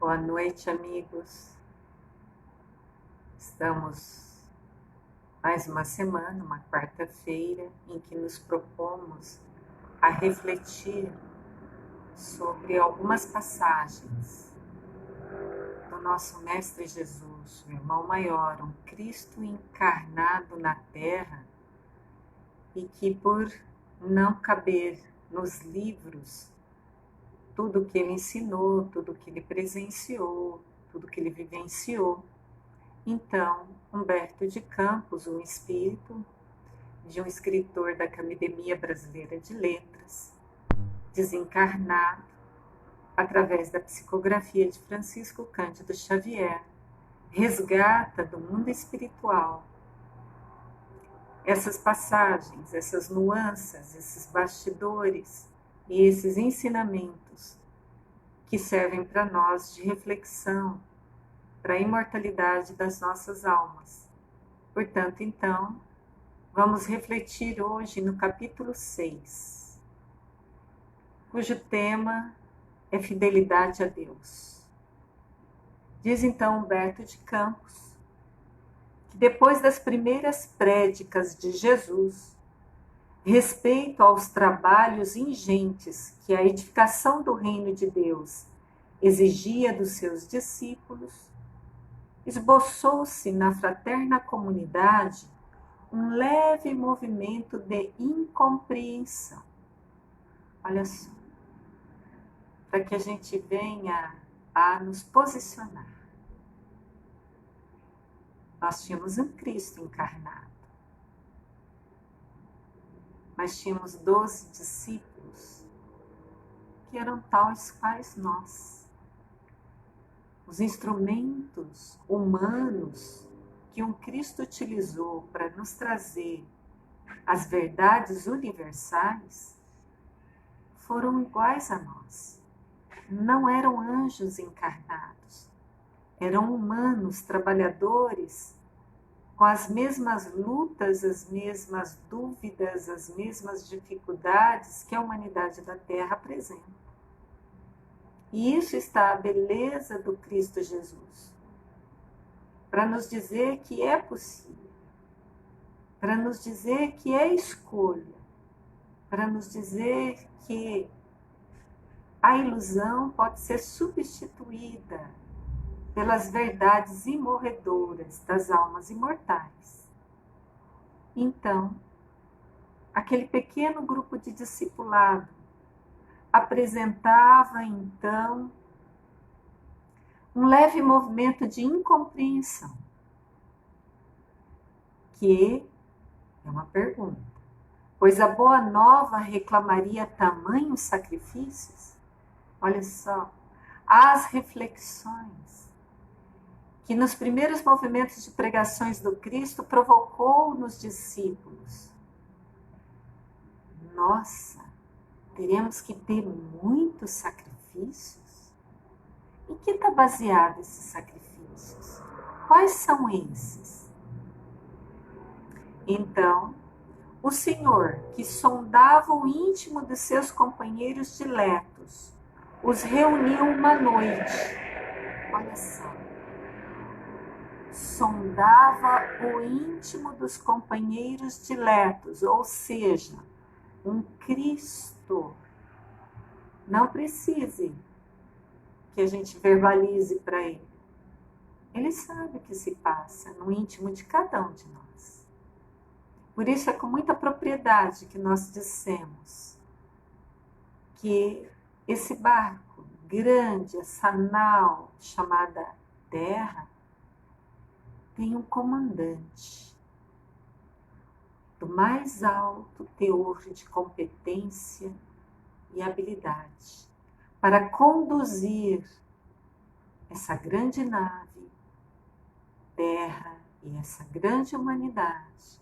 Boa noite, amigos. Estamos mais uma semana, uma quarta-feira, em que nos propomos a refletir sobre algumas passagens do nosso Mestre Jesus, o irmão maior, um Cristo encarnado na Terra e que, por não caber nos livros tudo o que ele ensinou, tudo o que ele presenciou, tudo o que ele vivenciou, então, Humberto de Campos, um espírito de um escritor da Academia Brasileira de Letras, desencarnado, através da psicografia de Francisco Cândido Xavier, resgata do mundo espiritual essas passagens, essas nuances, esses bastidores e esses ensinamentos que servem para nós de reflexão, para a imortalidade das nossas almas. Portanto, então, vamos refletir hoje no capítulo 6, cujo tema é fidelidade a Deus. Diz então Humberto de Campos que depois das primeiras prédicas de Jesus, respeito aos trabalhos ingentes que a edificação do reino de Deus exigia dos seus discípulos, esboçou-se na fraterna comunidade um leve movimento de incompreensão. Olha só, para que a gente venha a nos posicionar. Nós tínhamos um Cristo encarnado, mas tínhamos 12 discípulos que eram tais quais nós. Os instrumentos humanos que um Cristo utilizou para nos trazer as verdades universais foram iguais a nós. Não eram anjos encarnados, eram humanos, trabalhadores, com as mesmas lutas, as mesmas dúvidas, as mesmas dificuldades que a humanidade da Terra apresenta. E isso está a beleza do Cristo Jesus, para nos dizer que é possível, para nos dizer que é escolha, para nos dizer que a ilusão pode ser substituída pelas verdades imorredoras das almas imortais. Então, aquele pequeno grupo de discipulado apresentava, então, um leve movimento de incompreensão, que é uma pergunta, pois a boa nova reclamaria tamanhos sacrifícios? Olha só, as reflexões que nos primeiros movimentos de pregações do Cristo provocou nos discípulos. Nossa, teremos que ter muitos sacrifícios? Em que está baseado esses sacrifícios? Quais são esses? Então, o Senhor, que sondava o íntimo de seus companheiros diletos, os reuniu uma noite. Olha só. Sondava o íntimo dos companheiros diletos, ou seja, um Cristo. Não precise que a gente verbalize para ele. Ele sabe o que se passa no íntimo de cada um de nós. Por isso é com muita propriedade que nós dissemos que esse barco grande, essa nau chamada Terra, tem um comandante do mais alto teor de competência e habilidade para conduzir essa grande nave, Terra e essa grande humanidade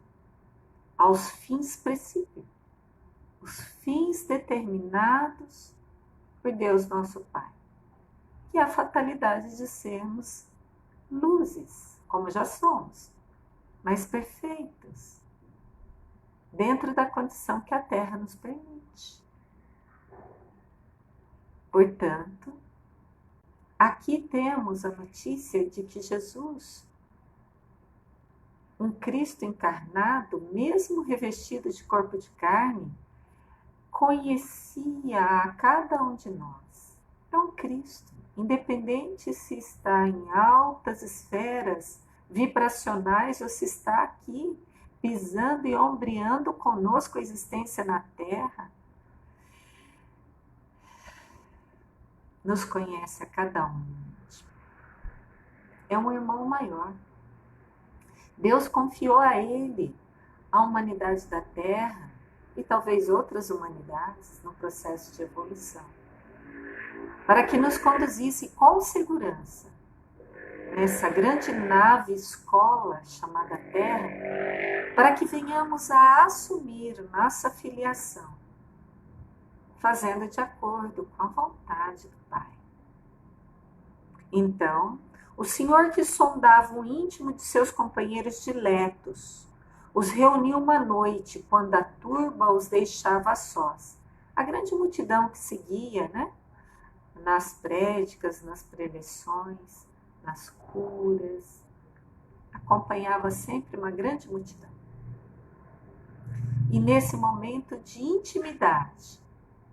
aos fins precípios, os fins determinados por Deus nosso Pai, que é a fatalidade de sermos luzes, como já somos, mas perfeitos, dentro da condição que a Terra nos permite. Portanto, aqui temos a notícia de que Jesus, um Cristo encarnado, mesmo revestido de corpo de carne, conhecia a cada um de nós. É um Cristo, independente se está em altas esferas vibracionais ou se está aqui pisando e ombreando conosco a existência na Terra, nos conhece a cada um. É um irmão maior. Deus confiou a ele a humanidade da Terra e talvez outras humanidades no processo de evolução, para que nos conduzisse com segurança nessa grande nave escola chamada Terra, para que venhamos a assumir nossa filiação, fazendo de acordo com a vontade do Pai. Então, o Senhor, que sondava o íntimo de seus companheiros diletos, os reuniu uma noite, quando a turba os deixava a sós. A grande multidão que seguia, nas prédicas, nas preleções, nas curas, acompanhava sempre uma grande multidão. E nesse momento de intimidade,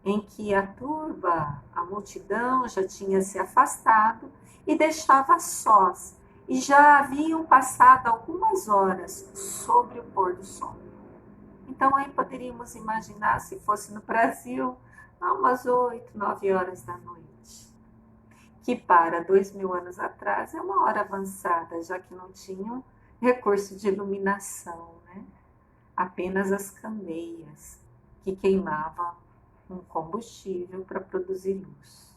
em que a turba, a multidão já tinha se afastado e deixava a sós, e já haviam passado algumas horas sobre o pôr do sol. Então aí poderíamos imaginar, se fosse no Brasil, umas 8, 9 horas da noite, que para 2000 anos atrás é uma hora avançada, já que não tinham recurso de iluminação, apenas as candeias que queimavam um combustível para produzir luz.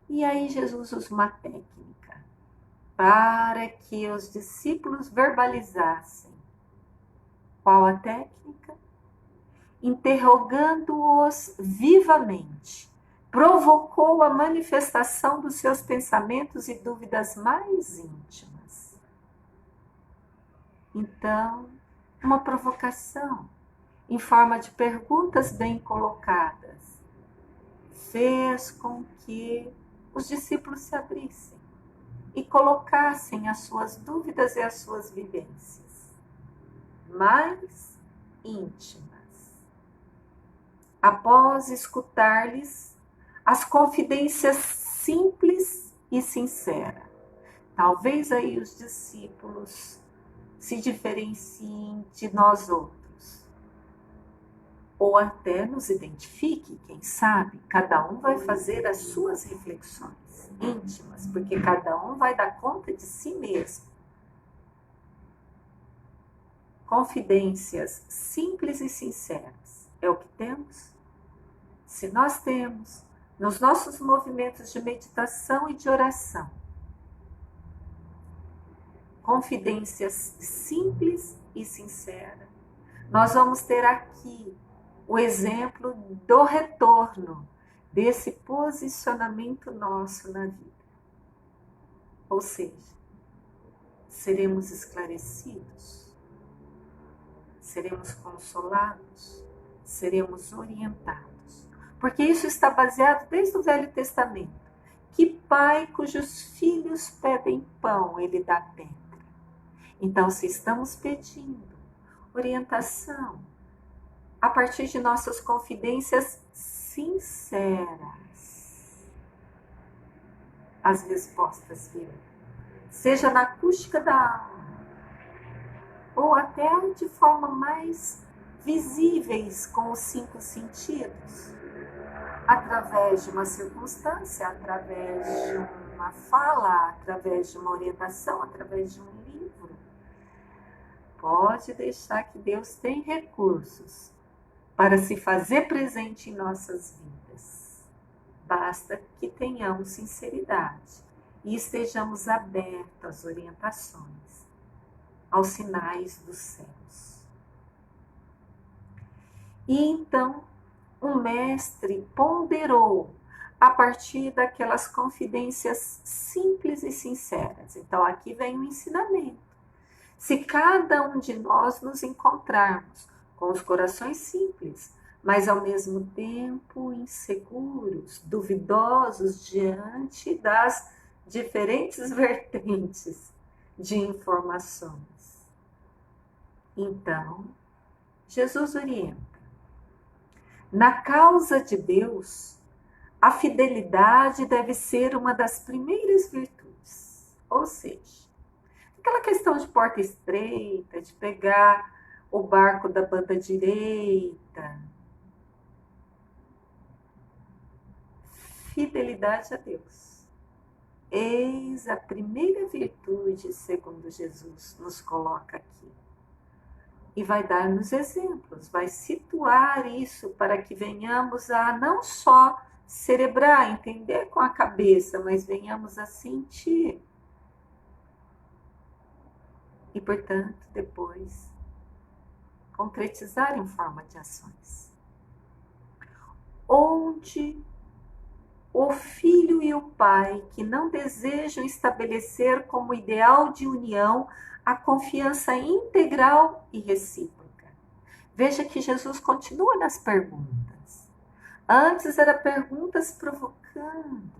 E aí Jesus usa uma técnica para que os discípulos verbalizassem. Qual a técnica? Interrogando-os vivamente, provocou a manifestação dos seus pensamentos e dúvidas mais íntimas. Então, uma provocação em forma de perguntas bem colocadas fez com que os discípulos se abrissem e colocassem as suas dúvidas e as suas vivências mais íntimas. Após escutar-lhes as confidências simples e sinceras, talvez aí os discípulos se diferenciem de nós outros, ou até nos identifique, quem sabe, cada um vai fazer as suas reflexões íntimas, porque cada um vai dar conta de si mesmo. Confidências simples e sinceras é o que temos? Se nós temos, nos nossos movimentos de meditação e de oração, confidências simples e sinceras, nós vamos ter aqui o exemplo do retorno desse posicionamento nosso na vida. Ou seja, seremos esclarecidos, seremos consolados, seremos orientados. Porque isso está baseado desde o Velho Testamento. Que pai cujos filhos pedem pão, ele dá pedra. Então, se estamos pedindo orientação a partir de nossas confidências sinceras, as respostas virão. Seja na acústica da alma, ou até de forma mais visíveis com os 5 sentidos, através de uma circunstância, através de uma fala, através de uma orientação, através de um livro. Pode deixar que Deus tem recursos para se fazer presente em nossas vidas. Basta que tenhamos sinceridade e estejamos abertos às orientações, aos sinais dos céus. E então, o mestre ponderou a partir daquelas confidências simples e sinceras. Então, aqui vem o ensinamento. Se cada um de nós nos encontrarmos com os corações simples, mas ao mesmo tempo inseguros, duvidosos diante das diferentes vertentes de informações. Então, Jesus orienta. Na causa de Deus, a fidelidade deve ser uma das primeiras virtudes. Ou seja, aquela questão de porta estreita, de pegar o barco da banda direita. Fidelidade a Deus. Eis a primeira virtude, segundo Jesus nos coloca aqui. E vai dar-nos exemplos, vai situar isso para que venhamos a não só celebrar, entender com a cabeça, mas venhamos a sentir. E, portanto, depois concretizar em forma de ações. Onde o filho e o pai que não desejam estabelecer como ideal de união a confiança integral e recíproca. Veja que Jesus continua nas perguntas. Antes era perguntas provocando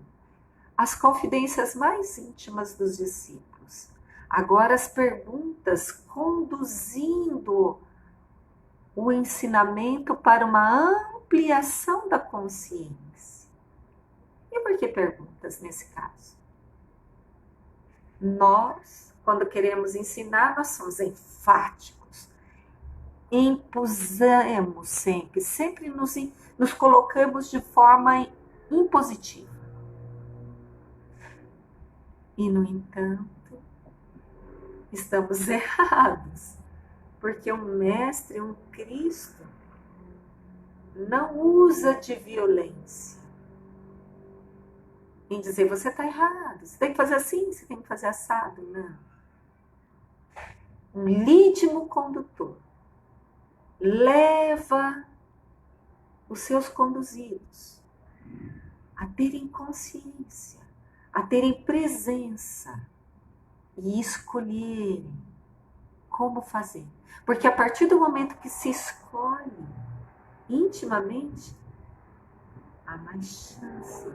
as confidências mais íntimas dos discípulos. Agora as perguntas conduzindo o ensinamento para uma ampliação da consciência. E por que perguntas nesse caso? Nós, quando queremos ensinar, nós somos enfáticos. Impusemos sempre nos colocamos de forma impositiva. E, no entanto, estamos errados, porque um mestre, um Cristo, não usa de violência em dizer, você está errado, você tem que fazer assim, você tem que fazer assado. Não. Um lídimo condutor leva os seus conduzidos a terem consciência, a terem presença e escolherem como fazer. Porque a partir do momento que se escolhe intimamente, há mais chance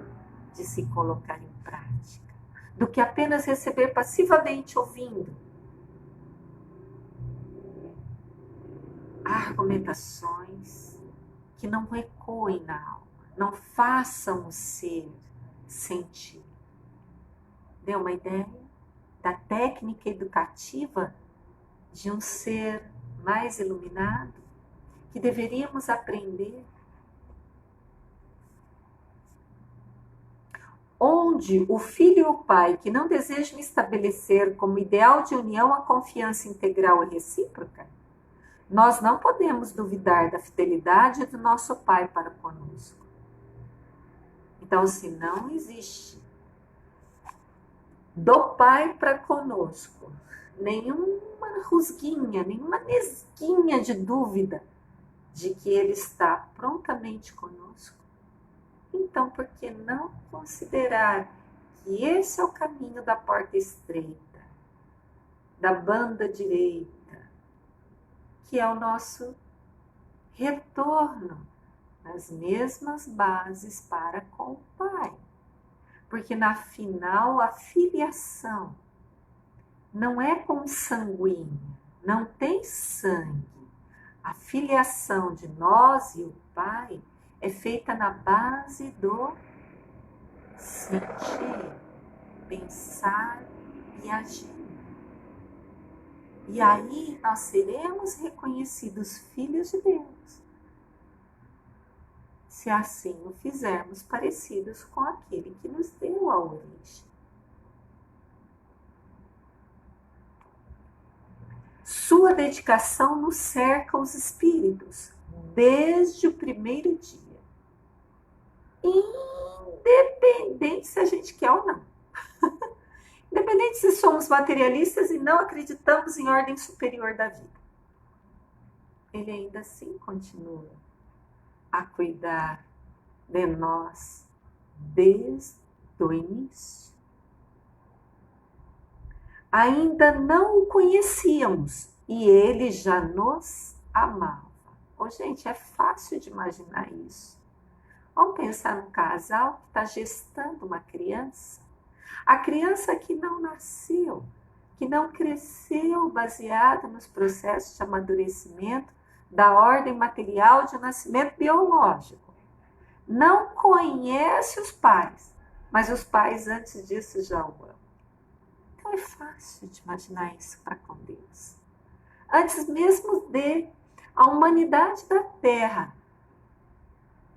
de se colocar em prática, do que apenas receber passivamente ouvindo argumentações que não ecoem na alma, não façam o ser sentir. Deu uma ideia da técnica educativa de um ser mais iluminado que deveríamos aprender? Onde o filho e o pai que não desejam estabelecer como ideal de união a confiança integral e recíproca, nós não podemos duvidar da fidelidade do nosso pai para conosco. Então, se não existe do pai para conosco nenhuma rusguinha, nenhuma nesguinha de dúvida de que ele está prontamente conosco, então, por que não considerar que esse é o caminho da porta estreita, da banda direita, que é o nosso retorno nas mesmas bases para com o Pai? Porque, na final, a filiação não é consanguínea, não tem sangue. A filiação de nós e o Pai é feita na base do sentir, pensar e agir. E aí nós seremos reconhecidos filhos de Deus, se assim o fizermos parecidos com aquele que nos deu a origem. Sua dedicação nos cerca os espíritos desde o primeiro dia, independente se a gente quer ou não. Independente se somos materialistas e não acreditamos em ordem superior da vida. Ele ainda assim continua a cuidar de nós desde o início. Ainda não o conhecíamos e ele já nos amava. Oh, gente, é fácil de imaginar isso. Vamos pensar num casal que está gestando uma criança. A criança que não nasceu, que não cresceu baseada nos processos de amadurecimento da ordem material de nascimento biológico. Não conhece os pais, mas os pais antes disso já o amam. Então é fácil de imaginar isso para com Deus. Antes mesmo de a humanidade da Terra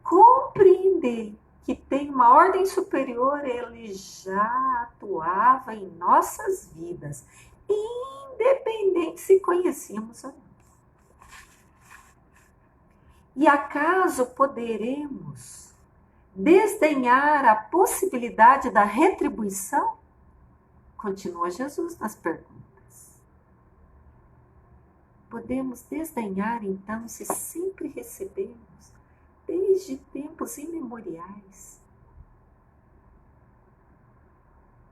compreender que tem uma ordem superior, ele já atuava em nossas vidas, independente se conhecíamos ou não. E acaso poderemos desdenhar a possibilidade da retribuição? Continua Jesus nas perguntas. Podemos desdenhar então se sempre recebemos, desde tempos imemoriais,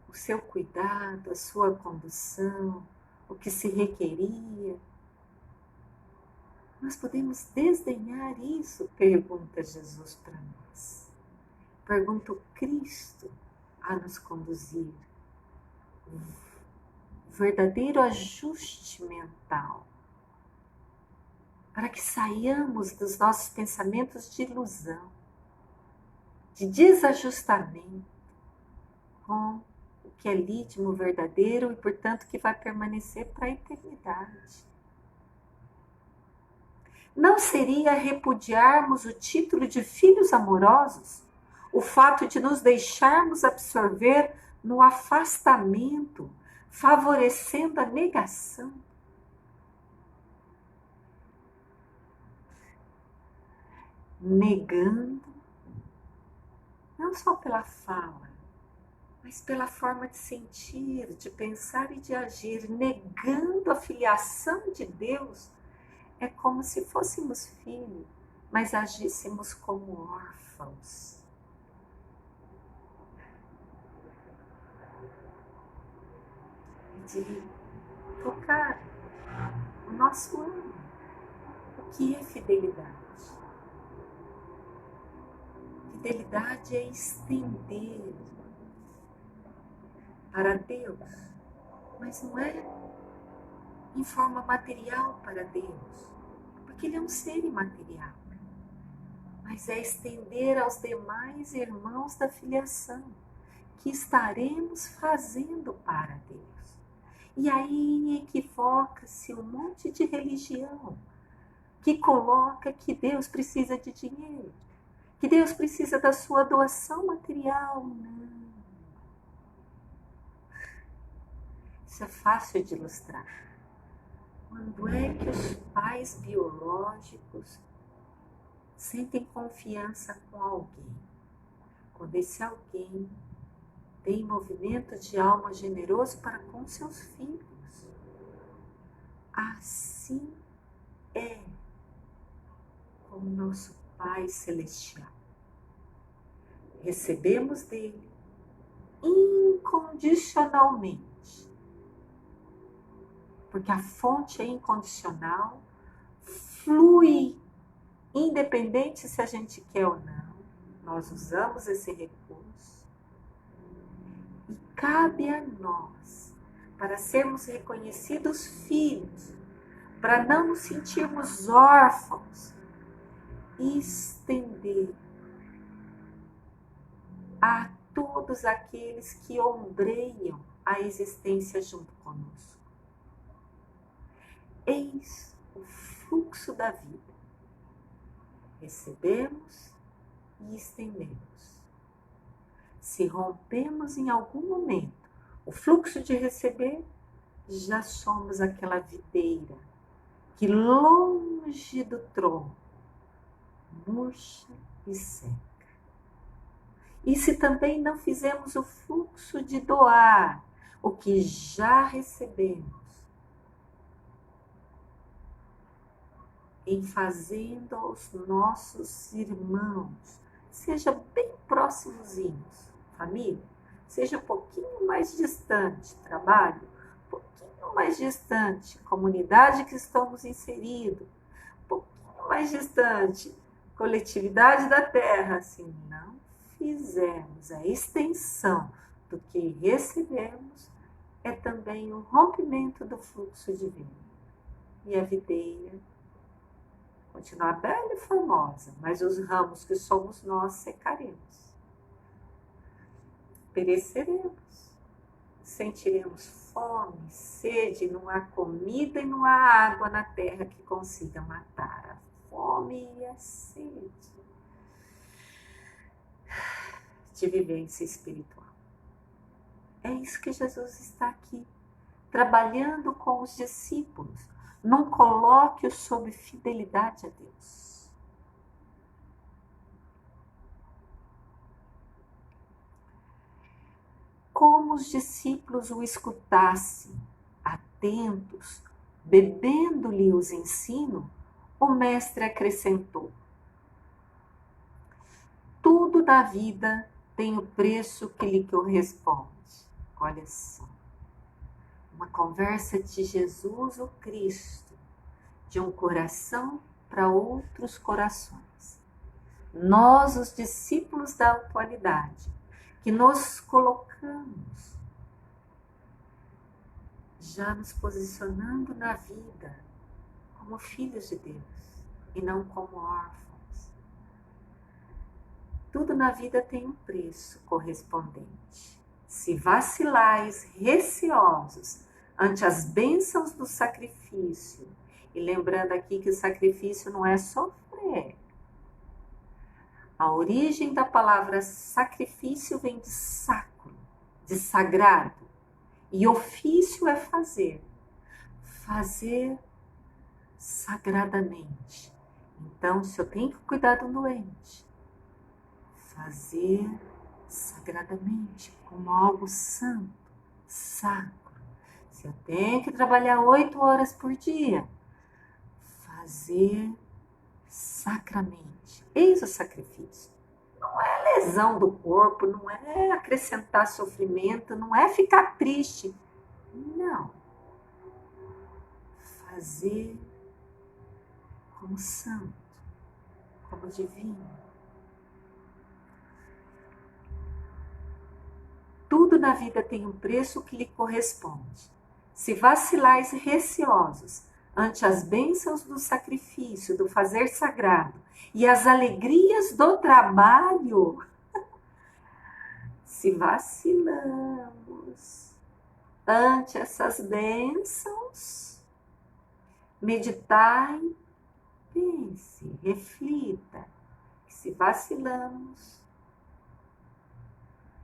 o seu cuidado, a sua condução, o que se requeria. Nós podemos desdenhar isso? Pergunta Jesus para nós. Pergunta o Cristo a nos conduzir. O verdadeiro ajuste mental, para que saiamos dos nossos pensamentos de ilusão, de desajustamento, com o que é lídimo, verdadeiro e, portanto, que vai permanecer para a eternidade. Não seria repudiarmos o título de filhos amorosos, o fato de nos deixarmos absorver no afastamento, favorecendo a negação? Negando, não só pela fala, mas pela forma de sentir, de pensar e de agir, negando a filiação de Deus, é como se fôssemos filhos, mas agíssemos como órfãos. De tocar o nosso âmago. O que é fidelidade? Fidelidade é estender para Deus, mas não é em forma material para Deus, porque Ele é um ser imaterial, mas é estender aos demais irmãos da filiação, que estaremos fazendo para Deus. E aí equivoca-se um monte de religião que coloca que Deus precisa de dinheiro, que Deus precisa da sua doação material. Não. Isso é fácil de ilustrar. Quando é que os pais biológicos sentem confiança com alguém? Quando esse alguém tem movimento de alma generoso para com seus filhos. Assim é com o nosso Pai Celestial. Recebemos dele incondicionalmente, porque a fonte é incondicional, flui, independente se a gente quer ou não. Nós usamos esse recurso e cabe a nós, para sermos reconhecidos filhos, para não nos sentirmos órfãos, estender a todos aqueles que ombreiam a existência junto conosco. Eis o fluxo da vida. Recebemos e estendemos. Se rompemos em algum momento o fluxo de receber, já somos aquela videira que longe do tronco murcha e seca. E se também não fizemos o fluxo de doar o que já recebemos, em fazendo aos nossos irmãos, seja bem próximozinhos, família, seja um pouquinho mais distante, trabalho, um pouquinho mais distante, comunidade que estamos inseridos, um pouquinho mais distante, coletividade da Terra, se não fizermos a extensão do que recebemos, é também o rompimento do fluxo divino. E a videira continuar bela e formosa, mas os ramos que somos nós secaremos. Pereceremos. Sentiremos fome, sede, não há comida e não há água na terra que consiga matar a fome e a sede de vivência espiritual. É isso que Jesus está aqui, trabalhando com os discípulos. Não coloque-os sob fidelidade a Deus. Como os discípulos o escutassem, atentos, bebendo-lhe os ensinos, o mestre acrescentou: tudo na vida tem o preço que lhe corresponde. Olha só, uma conversa de Jesus, o Cristo, de um coração para outros corações. Nós, os discípulos da atualidade, que nos colocamos já nos posicionando na vida como filhos de Deus e não como órfãos. Tudo na vida tem um preço correspondente. Se vacilais receosos ante as bênçãos do sacrifício, e lembrando aqui que o sacrifício não é sofrer. A origem da palavra sacrifício vem de sacro, de sagrado, e ofício é fazer. Fazer sagradamente. Então, se eu tenho que cuidar do doente, fazer sagradamente, como algo santo, sacro. Se eu tenho que trabalhar 8 horas por dia, fazer sacramente. Eis o sacrifício. Não é lesão do corpo, não é acrescentar sofrimento, não é ficar triste. Não. Fazer como santo, como divino. Tudo na vida tem um preço que lhe corresponde. Se vacilais receosos ante as bênçãos do sacrifício, do fazer sagrado e as alegrias do trabalho, se vacilamos ante essas bênçãos, meditai, pense, reflita, que se vacilamos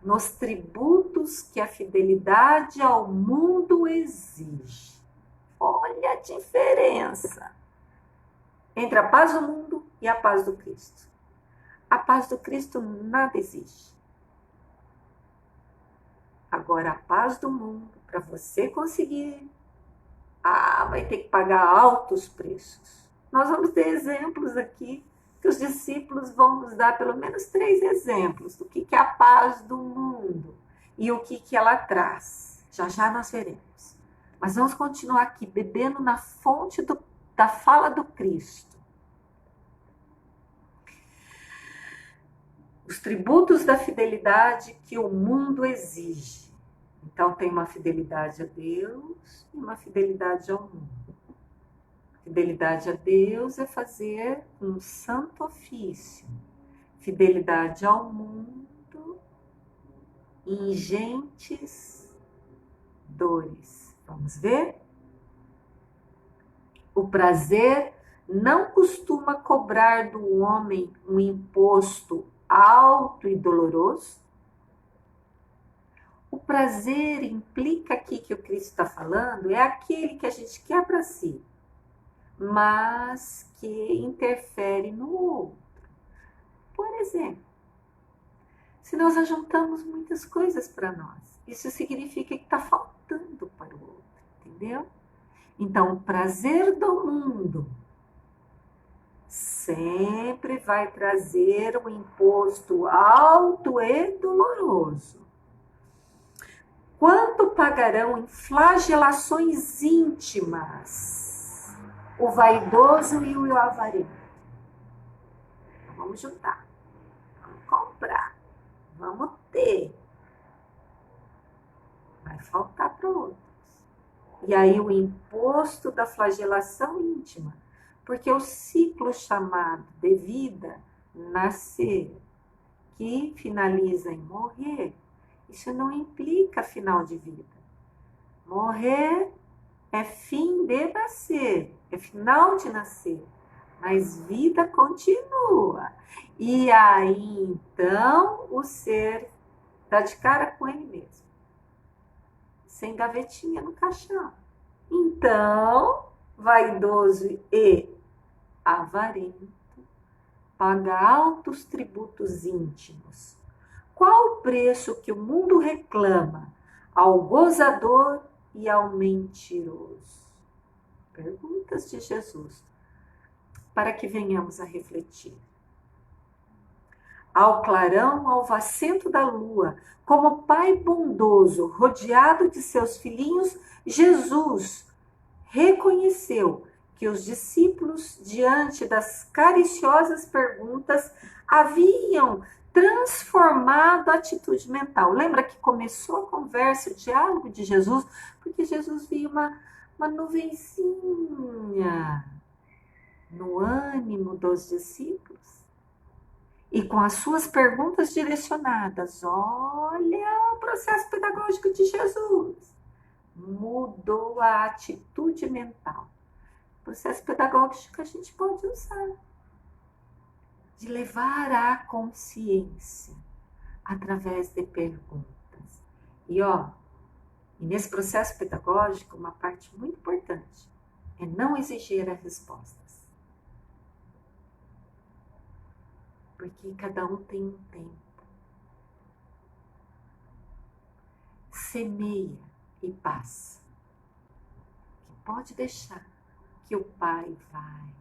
nos tributos que a fidelidade ao mundo exige. Olha a diferença entre a paz do mundo e a paz do Cristo. A paz do Cristo nada exige. Agora, a paz do mundo, para você conseguir, vai ter que pagar altos preços. Nós vamos ter exemplos aqui, que os discípulos vão nos dar pelo menos 3 exemplos do que é a paz do mundo e o que ela traz. Já já nós veremos. Mas vamos continuar aqui, bebendo na fonte da fala do Cristo. Os tributos da fidelidade que o mundo exige. Então tem uma fidelidade a Deus e uma fidelidade ao mundo. Fidelidade a Deus é fazer um santo ofício. Fidelidade ao mundo, ingentes dores. Vamos ver? O prazer não costuma cobrar do homem um imposto alto e doloroso. O prazer implica aqui que o Cristo está falando é aquele que a gente quer para si, mas que interfere no outro. Por exemplo, se nós ajuntamos muitas coisas para nós, isso significa que está faltando para o outro, entendeu? Então, o prazer do mundo sempre vai trazer um imposto alto e doloroso. Quanto pagarão em flagelações íntimas o vaidoso e o avarento? vamos juntar, vamos comprar, vamos ter. Vai faltar para outros. E aí o imposto da flagelação íntima, porque o ciclo chamado de vida, nascer, que finaliza em morrer, isso não implica final de vida. Morrer é fim de nascer, é final de nascer, mas vida continua. E aí então o ser dá de cara com ele mesmo, sem gavetinha no caixão. Então, vaidoso e avarento, paga altos tributos íntimos. Qual o preço que o mundo reclama ao gozador e ao mentiroso? Perguntas de Jesus, para que venhamos a refletir. Ao clarão alvacento da lua, como pai bondoso, rodeado de seus filhinhos, Jesus reconheceu que os discípulos, diante das cariciosas perguntas, haviam transformado a atitude mental. Lembra que começou a conversa, o diálogo de Jesus, porque Jesus via uma nuvenzinha no ânimo dos discípulos. E com as suas perguntas direcionadas, olha o processo pedagógico de Jesus. Mudou a atitude mental. Processo pedagógico que a gente pode usar. De levar à consciência através de perguntas. E nesse processo pedagógico, uma parte muito importante é não exigir as respostas. Porque cada um tem um tempo. Semeia e passa. Pode deixar que o Pai vai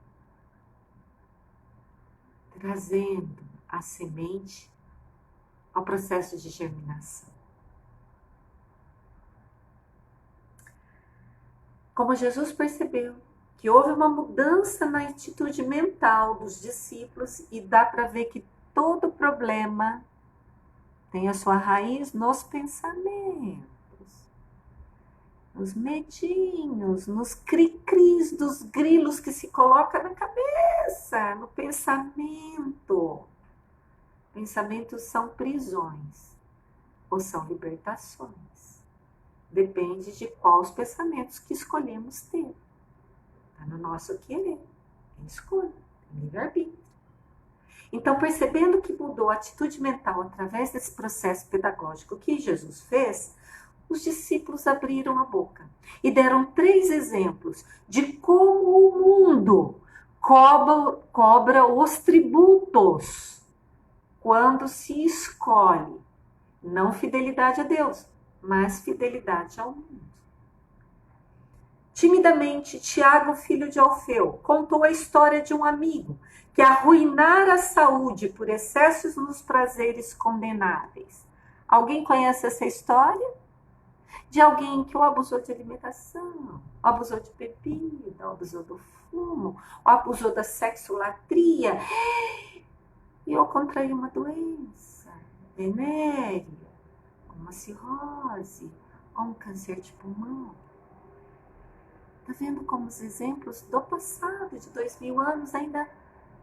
trazendo a semente ao processo de germinação. Como Jesus percebeu que houve uma mudança na atitude mental dos discípulos e dá para ver que todo problema tem a sua raiz nos pensamentos, nos medinhos, nos cri-cris dos grilos que se coloca na cabeça, no pensamento. Pensamentos são prisões ou são libertações. Depende de quais pensamentos que escolhemos ter. Está no nosso querer, em escolha, em livre-arbítrio. Então, percebendo que mudou a atitude mental através desse processo pedagógico que Jesus fez, os discípulos abriram a boca e deram 3 exemplos de como o mundo cobra os tributos quando se escolhe não fidelidade a Deus, mas fidelidade ao mundo. Timidamente, Tiago, filho de Alfeu, contou a história de um amigo que arruinara a saúde por excessos nos prazeres condenáveis. Alguém conhece essa história? De alguém que ou abusou de alimentação, abusou de bebida, abusou do fumo, abusou da sexolatria e ou contraiu uma doença venérea, uma cirrose ou um câncer de pulmão. Está vendo como os exemplos do passado, de 2000 anos, ainda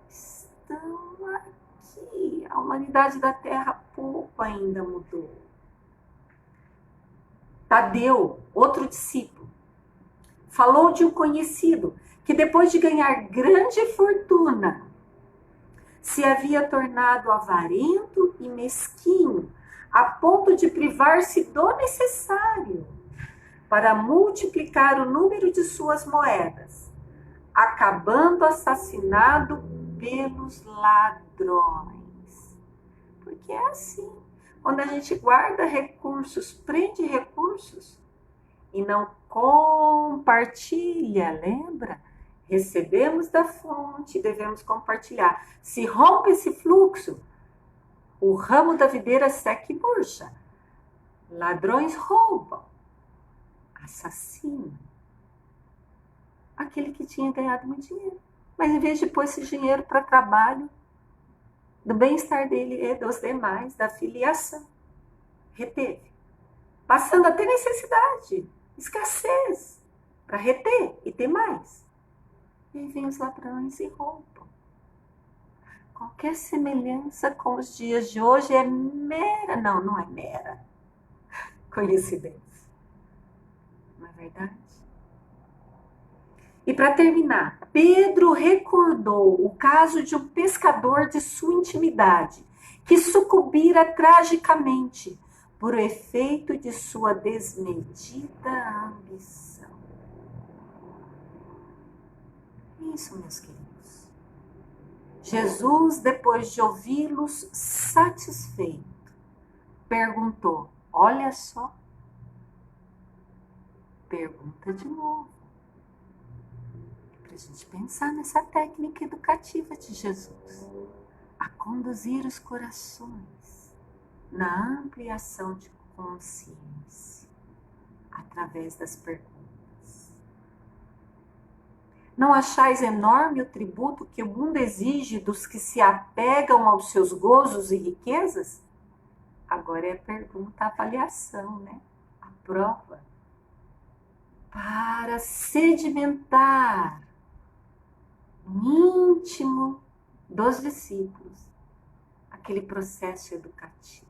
estão aqui. A humanidade da Terra pouco ainda mudou. Tadeu, outro discípulo, falou de um conhecido que depois de ganhar grande fortuna, se havia tornado avarento e mesquinho, a ponto de privar-se do necessário para multiplicar o número de suas moedas, acabando assassinado pelos ladrões. Porque é assim, quando a gente guarda recursos, prende recursos e não compartilha, lembra? Recebemos da fonte, devemos compartilhar. Se rompe esse fluxo, o ramo da videira seca e murcha. Ladrões roubam, assassinam aquele que tinha ganhado muito dinheiro. Mas em vez de pôr esse dinheiro para trabalho, do bem-estar dele e dos demais, da filiação. Reteve. Passando a ter necessidade, escassez, para reter e ter mais. E aí vem os ladrões e roubam. Qualquer semelhança com os dias de hoje é mera, não é mera coincidência. Não é verdade? E para terminar, Pedro recordou o caso de um pescador de sua intimidade, que sucumbira tragicamente por efeito de sua desmedida ambição. Isso, meus queridos. Jesus, depois de ouvi-los satisfeito, perguntou, olha só, pergunta de novo, para a gente pensar nessa técnica educativa de Jesus, a conduzir os corações na ampliação de consciência, através das perguntas. Não achais enorme o tributo que o mundo exige dos que se apegam aos seus gozos e riquezas? Agora é a pergunta, a avaliação, né? A prova. Para sedimentar no íntimo dos discípulos aquele processo educativo.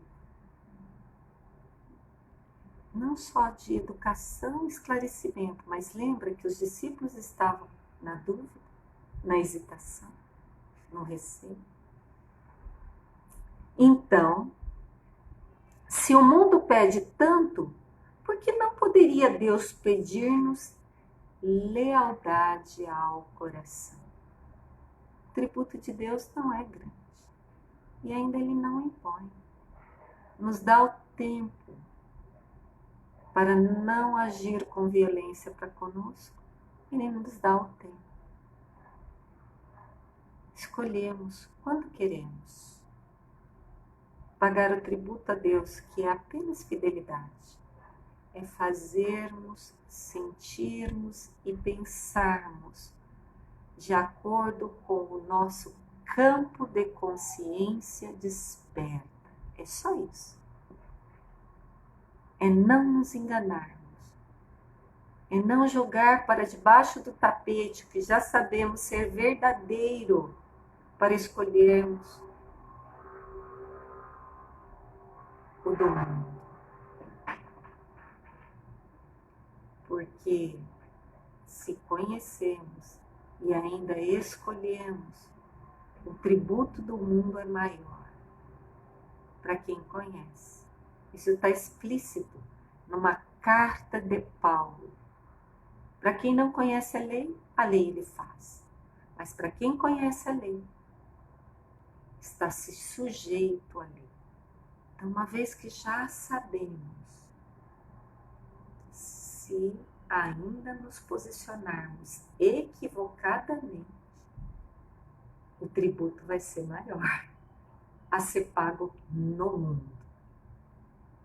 Não só de educação e esclarecimento, mas lembra que os discípulos estavam na dúvida, na hesitação, no receio. Então, se o mundo pede tanto, por que não poderia Deus pedir-nos lealdade ao coração? O tributo de Deus não é grande e ainda Ele não impõe. Nos dá o tempo para não agir com violência para conosco. Ele nos dá o tempo. Escolhemos quando queremos pagar o tributo a Deus, que é apenas fidelidade. É fazermos, sentirmos e pensarmos de acordo com o nosso campo de consciência desperta. É só isso. É não nos enganarmos. É não jogar para debaixo do tapete o que já sabemos ser verdadeiro para escolhermos o do mundo. Porque se conhecemos e ainda escolhemos, o tributo do mundo é maior para quem conhece. Isso está explícito numa carta de Paulo. Para quem não conhece a lei ele faz. Mas para quem conhece a lei, está se sujeito à lei. Então, uma vez que já sabemos, se ainda nos posicionarmos equivocadamente, o tributo vai ser maior a ser pago no mundo.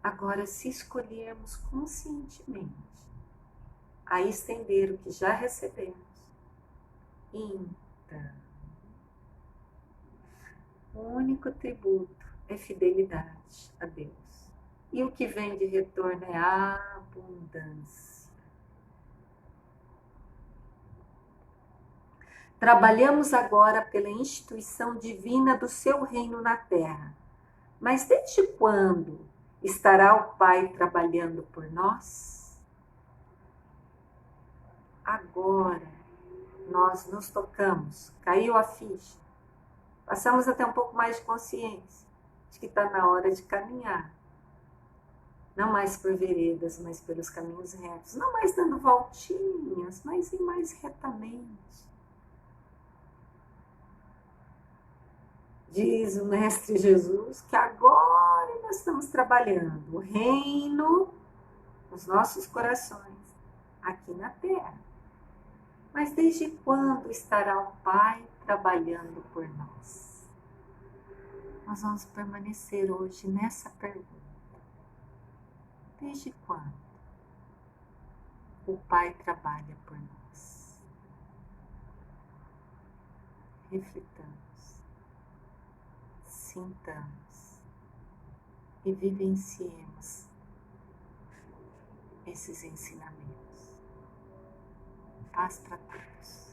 Agora, se escolhermos conscientemente a estender o que já recebemos, então, o único tributo é fidelidade a Deus. E o que vem de retorno é abundância. Trabalhamos agora pela instituição divina do seu reino na terra. Mas desde quando estará o Pai trabalhando por nós? Agora nós nos tocamos, caiu a ficha, passamos até um pouco mais de consciência de que está na hora de caminhar. Não mais por veredas, mas pelos caminhos retos. Não mais dando voltinhas, mas ir mais retamente. Diz o Mestre Jesus que agora nós estamos trabalhando o reino nos nossos corações, aqui na terra. Mas desde quando estará o Pai trabalhando por nós? Nós vamos permanecer hoje nessa pergunta. Desde quando o Pai trabalha por nós? Reflitamos. sintamos e vivenciemos esses ensinamentos. Paz para todos.